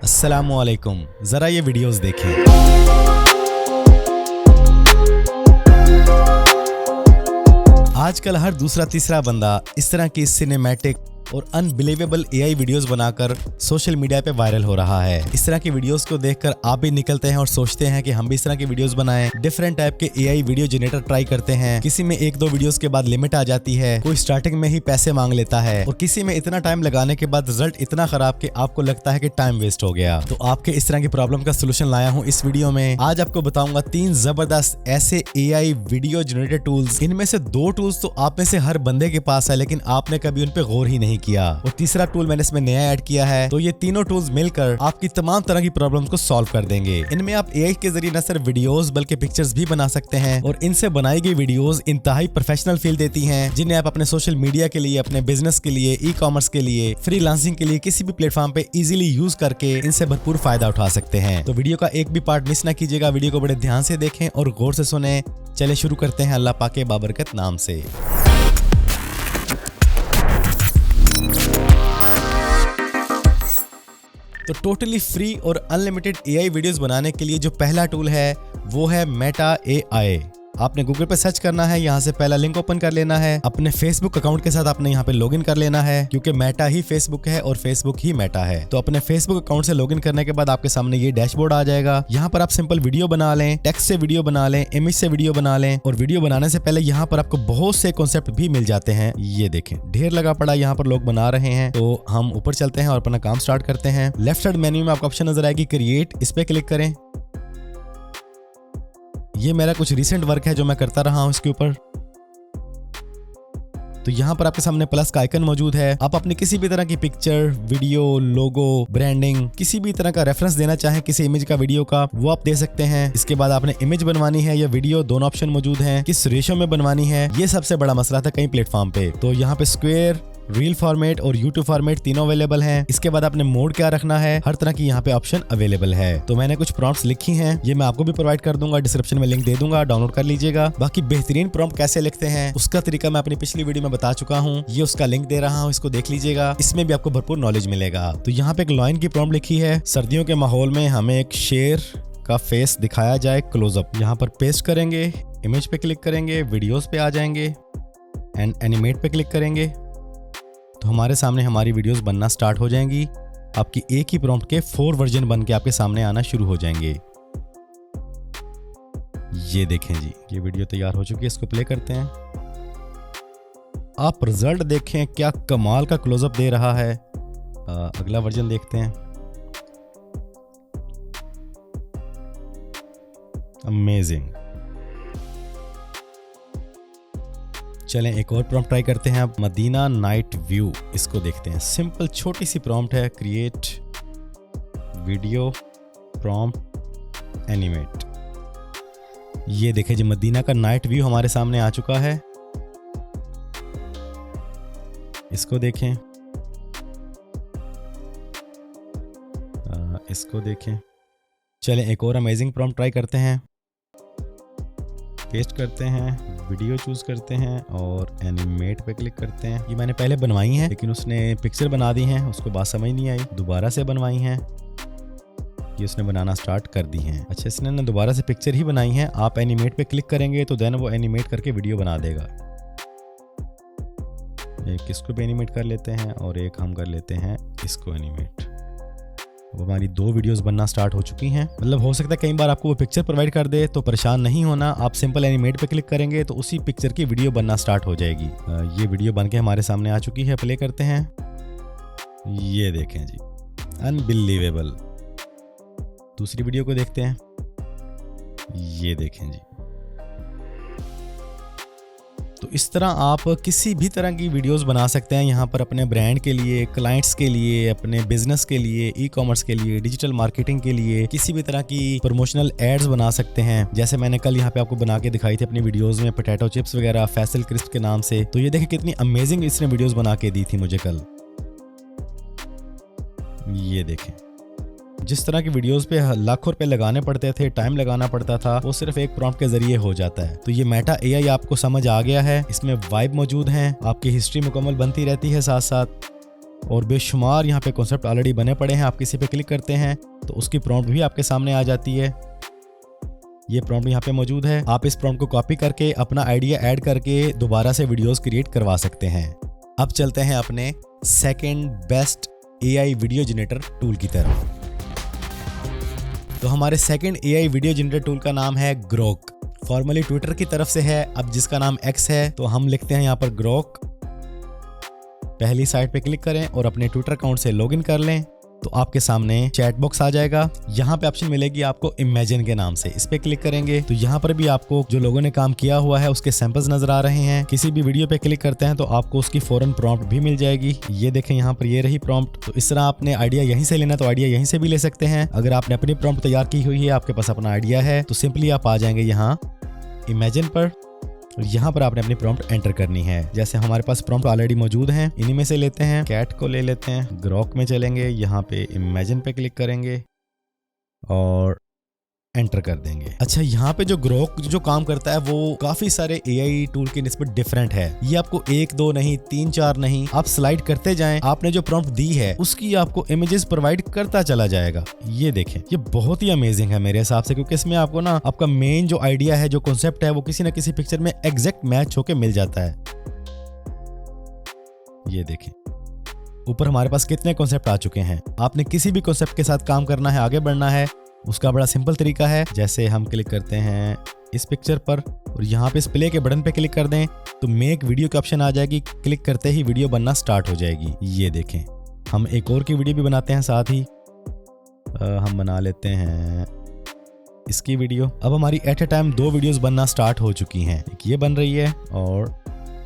अस्सलामुअलैकुम, जरा ये वीडियोस देखें। आजकल हर दूसरा तीसरा बंदा इस तरह की सिनेमैटिक और अनबिलीवेबल एआई वीडियोस बनाकर सोशल मीडिया पे वायरल हो रहा है। इस तरह की वीडियोस को देखकर आप भी निकलते हैं और सोचते हैं कि हम भी इस तरह की वीडियोस बनाएं। डिफरेंट टाइप के एआई वीडियो जनरेटर ट्राई करते हैं। किसी में एक दो वीडियोस के बाद लिमिट आ जाती है, कोई स्टार्टिंग में ही पैसे मांग लेता है और किसी में इतना टाइम लगाने के बाद रिजल्ट इतना खराब कि आपको लगता है कि टाइम वेस्ट हो गया। तो आपके इस तरह की प्रॉब्लम का सोल्यूशन लाया हूँ इस वीडियो में। आज आपको बताऊंगा 3 जबरदस्त ऐसे एआई वीडियो जनरेटर टूल्स। इनमें से 2 टूल्स तो आप में से हर बंदे के पास है, लेकिन आपने कभी उन पे गौर ही नहीं किया। और तीसरा टूल मैंने इसमें नया ऐड किया है। तो ये तीनों टूल्स मिलकर आपकी तमाम तरह की प्रॉब्लम्स को सॉल्व कर देंगे। इनमें आप एआई के जरिए न सिर्फ वीडियोस बल्कि पिक्चर्स भी बना सकते हैं और इनसे बनाई गई वीडियोस इंतहाई प्रोफेशनल फील देती हैं, जिन्हें आप अपने सोशल मीडिया के लिए, अपने बिजनेस के लिए, ई कॉमर्स के लिए, फ्रीलांसिंग के लिए किसी भी प्लेटफॉर्म पे इजीली यूज करके इनसे भरपूर फायदा उठा सकते हैं। तो वीडियो का एक भी पार्ट मिस ना कीजिएगा, वीडियो को बड़े ध्यान से देखें और गौर से सुने। चले शुरू करते हैं अल्लाह पाक के बाबरकत नाम से। तो टोटली फ्री और अनलिमिटेड एआई वीडियोस बनाने के लिए जो पहला टूल है वो है मेटा एआई। आपने गूगल पे सर्च करना है, यहाँ से पहला लिंक ओपन कर लेना है। अपने फेसबुक अकाउंट के साथ आपने यहाँ पे लॉगिन कर लेना है, क्योंकि मेटा ही फेसबुक है और फेसबुक ही मेटा है। तो अपने फेसबुक अकाउंट से लॉगिन करने के बाद आपके सामने ये डैशबोर्ड आ जाएगा। यहाँ पर आप सिंपल वीडियो बना लें, टेक्स्ट से वीडियो बना लें, इमेज से वीडियो बना लें। और वीडियो बनाने से पहले यहाँ पर आपको बहुत से कॉन्सेप्ट भी मिल जाते हैं। ये देखें, ढेर लगा पड़ा यहाँ पर लोग बना रहे हैं। तो हम ऊपर चलते हैं और अपना काम स्टार्ट करते हैं। लेफ्ट साइड मेन्यू में आपको ऑप्शन नजर आएगी क्रिएट, इस पे क्लिक करें। ये मेरा कुछ रिसेंट वर्क है जो मैं करता रहा हूं इसके ऊपर। तो यहाँ पर आपके सामने प्लस का आइकन मौजूद है। आप अपनी किसी भी तरह की पिक्चर, वीडियो, लोगो, ब्रांडिंग, किसी भी तरह का रेफरेंस देना चाहें किसी इमेज का, वीडियो का, वो आप दे सकते हैं। इसके बाद आपने इमेज बनवानी है या वीडियो, दोनों ऑप्शन मौजूद हैं। किस रेशो में बनवानी है, ये सबसे बड़ा मसला था कई प्लेटफॉर्म पे। तो यहाँ पे स्क्वायर, रील फॉर्मेट और यूट्यूब फॉर्मेट तीनों अवेलेबल हैं। इसके बाद आपने मोड क्या रखना है, हर तरह की यहाँ पे ऑप्शन अवेलेबल है। तो मैंने कुछ प्रॉम्प्ट्स लिखी हैं, ये मैं आपको भी प्रोवाइड कर दूंगा, डिस्क्रिप्शन में लिंक दे दूंगा, डाउनलोड कर लीजिएगा। बाकी बेहतरीन प्रॉम्प्ट कैसे लिखते हैं उसका तरीका मैं अपनी पिछली वीडियो में बता चुका हूँ, ये उसका लिंक दे रहा हूँ, इसको देख लीजिएगा। इसमें भी आपको भरपूर नॉलेज मिलेगा। तो यहाँ पे एक लाइन की प्रॉम्प्ट लिखी है, सर्दियों के माहौल में हमें एक शेर का फेस दिखाया जाए क्लोजअप। यहाँ पर पेस्ट करेंगे, इमेज पे क्लिक करेंगे, वीडियोस पे आ जाएंगे एंड एनिमेट पे क्लिक करेंगे। तो हमारे सामने हमारी वीडियोस बनना स्टार्ट हो जाएंगी। आपकी एक ही प्रॉम्प्ट के 4 वर्जन बन के आपके सामने आना शुरू हो जाएंगे। ये देखें जी, ये वीडियो तैयार हो चुकी है। इसको प्ले करते हैं। आप रिजल्ट देखें, क्या कमाल का क्लोजअप दे रहा है। अगला वर्जन देखते हैं। अमेजिंग। चलें एक और प्रॉम्प्ट ट्राई करते हैं। अब मदीना नाइट व्यू, इसको देखते हैं। सिंपल छोटी सी प्रॉम्प्ट है, क्रिएट वीडियो प्रॉम्प्ट एनिमेट। ये देखें जी, मदीना का नाइट व्यू हमारे सामने आ चुका है। इसको देखें, इसको देखें। चलें एक और अमेजिंग प्रॉम्प्ट ट्राई करते हैं। पेस्ट करते हैं, वीडियो चूज करते हैं और एनिमेट पे क्लिक करते हैं। ये मैंने पहले बनवाई हैं, लेकिन उसने पिक्चर बना दी हैं, उसको बात समझ नहीं आई, दोबारा से बनवाई हैं। ये उसने बनाना स्टार्ट कर दी हैं। अच्छा, इसने ना दोबारा से पिक्चर ही बनाई हैं। आप एनिमेट पे क्लिक करेंगे तो देन वो एनिमेट करके वीडियो बना देगा। एक इसको भी एनिमेट कर लेते हैं और एक हम कर लेते हैं इसको एनिमेट। वो हमारी 2 वीडियोस बनना स्टार्ट हो चुकी हैं। मतलब हो सकता है कई बार आपको वो पिक्चर प्रोवाइड कर दे, तो परेशान नहीं होना। आप सिंपल एनिमेट पे क्लिक करेंगे तो उसी पिक्चर की वीडियो बनना स्टार्ट हो जाएगी। ये वीडियो बन के हमारे सामने आ चुकी है। प्ले करते हैं। ये देखें जी, अनबिलीवेबल। दूसरी वीडियो को देखते हैं। ये देखें जी। तो इस तरह आप किसी भी तरह की वीडियोस बना सकते हैं यहाँ पर, अपने ब्रांड के लिए, क्लाइंट्स के लिए, अपने बिजनेस के लिए, ई कॉमर्स के लिए, डिजिटल मार्केटिंग के लिए, किसी भी तरह की प्रमोशनल एड्स बना सकते हैं। जैसे मैंने कल यहाँ पे आपको बना के दिखाई थी अपनी वीडियोस में, पोटैटो चिप्स वगैरह फैसल क्रिस्प के नाम से। तो ये देखिए कितनी अमेजिंग इसने वीडियोस बना के दी थी मुझे कल। ये देखें, जिस तरह की वीडियोस पे लाखों रुपए लगाने पड़ते थे, टाइम लगाना पड़ता था, वो सिर्फ एक प्रॉम्प्ट के जरिए हो जाता है। तो ये मेटा एआई आपको समझ आ गया है। इसमें वाइब मौजूद हैं, आपकी हिस्ट्री मुकम्मल बनती रहती है साथ साथ। और बेशुमार यहाँ पे कॉन्सेप्ट ऑलरेडी बने पड़े हैं। आप किसी पे क्लिक करते हैं तो उसकी प्रॉम्प्ट भी आपके सामने आ जाती है। ये प्रॉम्प्ट यहाँ पे मौजूद है। आप इस प्रॉम्प्ट को कॉपी करके अपना आइडिया ऐड करके दोबारा से वीडियोस क्रिएट करवा सकते हैं। अब चलते हैं अपने second best AI video generator tool की तरफ। तो हमारे second AI video generator tool का नाम है ग्रोक। फॉर्मली ट्विटर की तरफ से है, अब जिसका नाम X है, तो हम लिखते हैं यहाँ पर ग्रोक। पहली साइट पे क्लिक करें और अपने ट्विटर अकाउंट से लॉगिन कर लें तो आपके सामने चैट बॉक्स आ जाएगा। यहाँ पे ऑप्शन मिलेगी आपको इमेजिन के नाम से, इस पे क्लिक करेंगे तो यहाँ पर भी आपको जो लोगों ने काम किया हुआ है उसके सैंपल्स नजर आ रहे हैं। किसी भी वीडियो पे क्लिक करते हैं तो आपको उसकी फौरन प्रॉम्प्ट भी मिल जाएगी। ये देखें यहाँ पर ये रही प्रॉम्प्ट। तो इस तरह आपने आइडिया यहीं से लेना तो आइडिया यहीं से भी ले सकते हैं। अगर आपने अपनी प्रॉम्प्ट तैयार की हुई है, आपके पास अपना आइडिया है, तो सिंपली आप आ जाएंगे यहाँ इमेजिन पर। यहाँ पर आपने अपनी प्रॉम्प्ट एंटर करनी है। जैसे हमारे पास प्रॉम्प्ट ऑलरेडी मौजूद हैं, इन्हीं में से लेते हैं। कैट को ले लेते हैं, ग्रोक में चलेंगे, यहाँ पे इमेजिन पे क्लिक करेंगे और एंटर कर देंगे। अच्छा, यहाँ पे जो ग्रोक जो काम करता है वो काफी सारे AI टूल की निस्बत डिफरेंट है। ये आपको 1 2 नहीं 3 4 नहीं, आप स्लाइड करते जाएं, आपने जो प्रॉम्प्ट दी है उसकी आपको इमेजेस प्रोवाइड करता चला जाएगा। ये देखें, ये बहुत ही अमेजिंग है मेरे हिसाब से, क्योंकि इसमें आपको ना आपका मेन जो आइडिया है, जो कॉन्सेप्ट है, वो किसी न किसी पिक्चर में एग्जैक्ट मैच होके मिल जाता है। ये देखें, ऊपर हमारे पास कितने कॉन्सेप्ट आ चुके हैं। आपने किसी भी कॉन्सेप्ट के साथ काम करना है, आगे बढ़ना है, उसका बड़ा सिंपल तरीका है। जैसे हम क्लिक करते हैं इस पिक्चर पर और यहाँ पे इस प्ले के बटन पे क्लिक कर दें तो मेक वीडियो की ऑप्शन आ जाएगी। क्लिक करते ही वीडियो बनना स्टार्ट हो जाएगी। ये देखें, हम एक और की वीडियो भी बनाते हैं साथ ही। हम बना लेते हैं इसकी वीडियो। अब हमारी एट ए टाइम 2 वीडियोस बनना स्टार्ट हो चुकी हैं। एक ये बन रही है और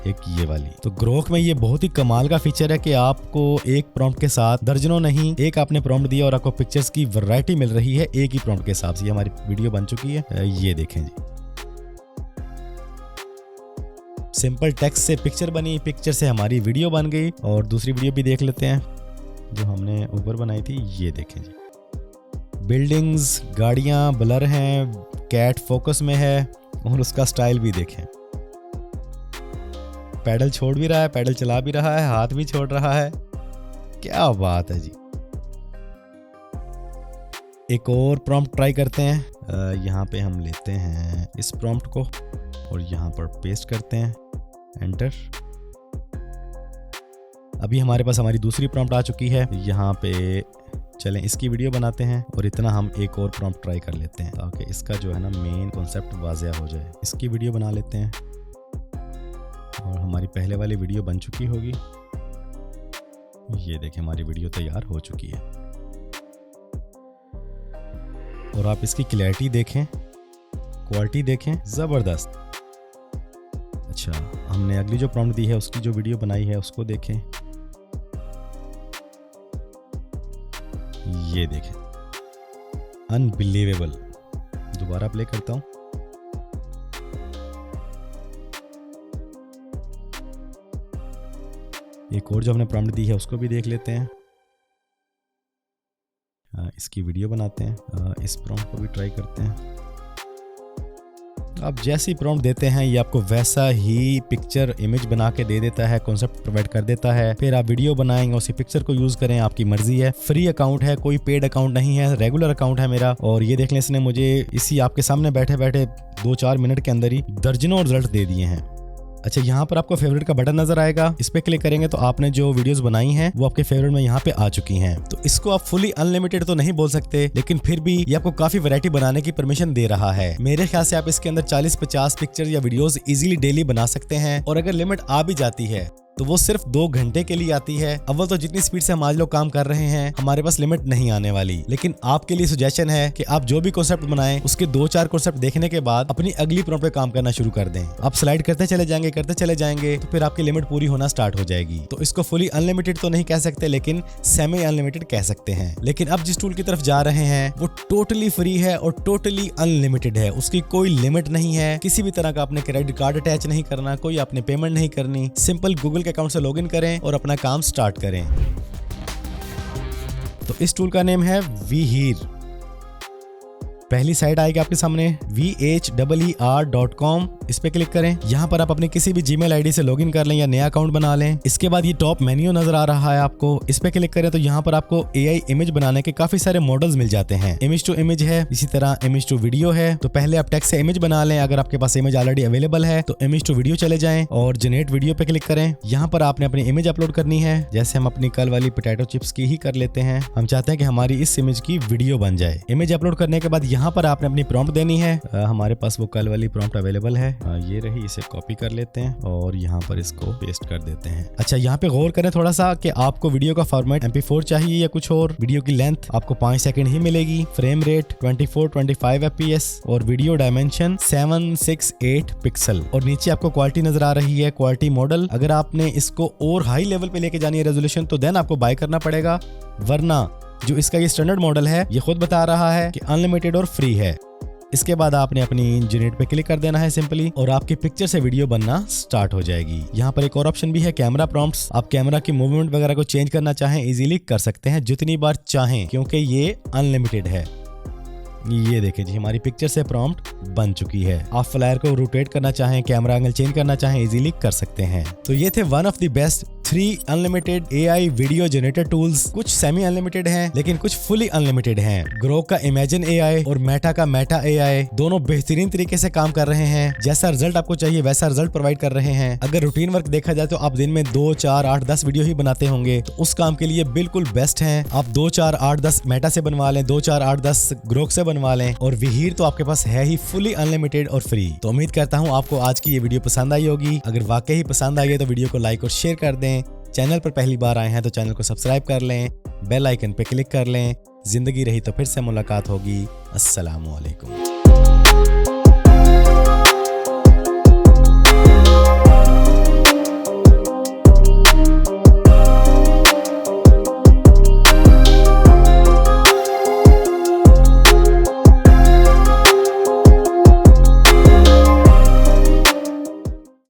एक ये वाली। तो ग्रोक में ये बहुत ही कमाल का फीचर है कि आपको एक प्रॉम्प्ट के साथ दर्जनों नहीं, एक आपने प्रॉम्प्ट दिया और आपको पिक्चर्स की वैरायटी मिल रही है एक ही प्रॉम्प्ट के हिसाब से। ये हमारी वीडियो बन चुकी है। ये देखें जी, सिंपल टेक्स्ट से पिक्चर बनी, पिक्चर से हमारी वीडियो बन गई। और दूसरी वीडियो भी देख लेते हैं जो हमने ऊपर बनाई थी। ये देखें जी, बिल्डिंग्स, गाड़ियां ब्लर हैं, कैट फोकस में है और उसका स्टाइल भी देखें। पैडल छोड़ भी रहा है, पैडल चला भी रहा है, हाथ भी छोड़ रहा है। क्या बात है जी। एक और प्रॉम्प्ट ट्राई करते हैं। यहाँ पे हम लेते हैं इस प्रॉम्प्ट को और यहाँ पर पेस्ट करते हैं, एंटर। अभी हमारे पास हमारी दूसरी प्रॉम्प्ट आ चुकी है। यहाँ पे चलें इसकी वीडियो बनाते हैं और इतना हम एक और प्रॉम्प्ट ट्राई कर लेते हैं ताकि इसका जो है ना मेन कॉन्सेप्ट वाज़ेह हो जाए। इसकी वीडियो बना लेते हैं और हमारी पहले वाली वीडियो बन चुकी होगी। ये देखें, हमारी वीडियो तैयार हो चुकी है और आप इसकी क्लैरिटी देखें, क्वालिटी देखें, ज़बरदस्त। अच्छा, हमने अगली जो प्रॉम्प्ट दी है उसकी जो वीडियो बनाई है उसको देखें। ये देखें, अनबिलीवेबल। दोबारा प्ले करता हूं। एक और जो हमने प्रॉम्प्ट दी है उसको भी देख लेते हैं। इसकी वीडियो बनाते हैं। इस प्रॉम्प्ट को भी ट्राई करते हैं। आप जैसी प्रॉम्प्ट देते हैं ये आपको वैसा ही पिक्चर इमेज बना के दे देता है, कॉन्सेप्ट प्रोवाइड कर देता है। फिर आप वीडियो बनाएंगे, उसी पिक्चर को यूज करें, आपकी मर्जी है। फ्री अकाउंट है, कोई पेड अकाउंट नहीं है, रेगुलर अकाउंट है मेरा। और ये देख लें, इसने मुझे इसी आपके सामने बैठे बैठे 2-4 मिनट के अंदर ही दर्जनों रिजल्ट दे दिए हैं। अच्छा, यहाँ पर आपको फेवरेट का बटन नजर आएगा, इस पे क्लिक करेंगे तो आपने जो वीडियोस बनाई हैं वो आपके फेवरेट में यहाँ पे आ चुकी हैं। तो इसको आप फुली अनलिमिटेड तो नहीं बोल सकते, लेकिन फिर भी ये आपको काफी वैरायटी बनाने की परमिशन दे रहा है। मेरे ख्याल से आप इसके अंदर 40-50 पिक्चर या वीडियोस इजीली डेली बना सकते हैं। और अगर लिमिट आ भी जाती है तो वो सिर्फ 2 घंटे के लिए आती है। अव्वल तो जितनी स्पीड से हम आज लोग काम कर रहे हैं, हमारे पास लिमिट नहीं आने वाली। लेकिन आपके लिए सजेशन है कि आप जो भी कॉन्सेप्ट बनाएं उसके 2-4 कॉन्सेप्ट देखने के बाद अपनी अगली प्रॉम्प्ट पे काम करना शुरू कर दें। आप स्लाइड करते चले जाएंगे तो फिर आपकी लिमिट पूरी होना स्टार्ट हो जाएगी। तो इसको फुली अनलिमिटेड तो नहीं कह सकते, लेकिन सेमी अनलिमिटेड कह सकते हैं। लेकिन अब जिस टूल की तरफ जा रहे हैं वो टोटली फ्री है और टोटली अनलिमिटेड है। उसकी कोई लिमिट नहीं है। किसी भी तरह का आपने क्रेडिट कार्ड अटैच नहीं करना, कोई आपने पेमेंट नहीं करनी। सिंपल गूगल अकाउंट से लॉगिन करें और अपना काम स्टार्ट करें। तो इस टूल का नेम है VHER। पहली साइट आएगी आपके सामने VHER.com इस पे क्लिक करें। यहाँ पर आप अपनी किसी भी जीमेल आईडी से लॉगिन कर लें या नया अकाउंट बना लें। इसके बाद ये टॉप मेन्यू नजर आ रहा है आपको, इस पे क्लिक करें तो यहाँ पर आपको AI इमेज बनाने के काफी सारे मॉडल्स मिल जाते हैं। इमेज टू इमेज है, इसी तरह इमेज टू वीडियो है। तो पहले आप टेक्स्ट से इमेज बना लें। अगर आपके पास इमेज ऑलरेडी अवेलेबल है तो इमेज टू वीडियो चले जाएं और जनरेट वीडियो पे क्लिक करें। यहाँ पर आपने अपनी इमेज अपलोड करनी है। जैसे हम अपनी कल वाली पोटैटो चिप्स की ही कर लेते हैं। हम चाहते हैं कि हमारी इस इमेज की वीडियो बन जाए। इमेज अपलोड करने के बाद यहाँ पर आपने अपनी प्रॉम्प्ट देनी है। हमारे पास वो कल वाली प्रॉम्प्ट अवेलेबल है, ये रही। इसे कॉपी कर लेते हैं और यहाँ पर इसको पेस्ट कर देते हैं। अच्छा, यहाँ पे गौर करें थोड़ा सा कि आपको वीडियो का फॉर्मेट MP4 चाहिए या कुछ और। वीडियो की लेंथ आपको 5 सेकंड ही मिलेगी। फ्रेम रेट 24-25 FPS और वीडियो डायमेंशन 768 पिक्सल। और नीचे आपको क्वालिटी नजर आ रही है, क्वालिटी मॉडल। अगर आपने इसको और हाई लेवल पे लेके जानी है रेजोल्यूशन तो देन आपको बाय करना पड़ेगा, वरना जो इसका ये स्टैंडर्ड मॉडल है ये खुद बता रहा है कि अनलिमिटेड और फ्री है। इसके बाद आपने अपनी जनरेट पे क्लिक कर देना है सिंपली और आपकी पिक्चर से वीडियो बनना स्टार्ट हो जाएगी। यहाँ पर एक और ऑप्शन भी है, कैमरा प्रॉम्प्ट्स। आप कैमरा की मूवमेंट वगैरह को चेंज करना चाहें इजीली कर सकते हैं जितनी बार चाहें, क्योंकि ये अनलिमिटेड है। ये देखें जी, हमारी पिक्चर से प्रॉम्प्ट बन चुकी है। आप फ्लायर को रोटेट करना चाहें, कैमरा एंगल चेंज करना चाहें इजीली कर सकते हैं। तो ये थे one of the best 3 unlimited AI video generator tools. कुछ सेमी अनलिमिटेड हैं लेकिन कुछ फुली अनलिमिटेड हैं। ग्रोक का इमेजिन AI और मेटा का मेटा AI दोनों बेहतरीन तरीके से काम कर रहे हैं। जैसा रिजल्ट आपको चाहिए वैसा रिजल्ट प्रोवाइड कर रहे हैं। अगर रूटीन वर्क देखा जाए तो आप दिन में 2, 4, 8, 10 वीडियो ही बनाते होंगे तो उस काम के लिए बिल्कुल बेस्ट हैं। आप 2, 4, 8, 10 मेटा से बनवा लें, 2, 4, 8, 10 ग्रोक से बनवा लें और विहीर तो आपके पास है ही फुली अनलिमिटेड और फ्री। तो उम्मीद करता हूँ आपको आज की ये वीडियो पसंद आई होगी। अगर वाकई ही पसंद आई है तो वीडियो को लाइक और शेयर कर दें। चैनल पर पहली बार आए हैं तो चैनल को सब्सक्राइब कर लें, बेल आइकन पे क्लिक कर लें। जिंदगी रही तो फिर से मुलाकात होगी। अस्सलाम वालेकुम।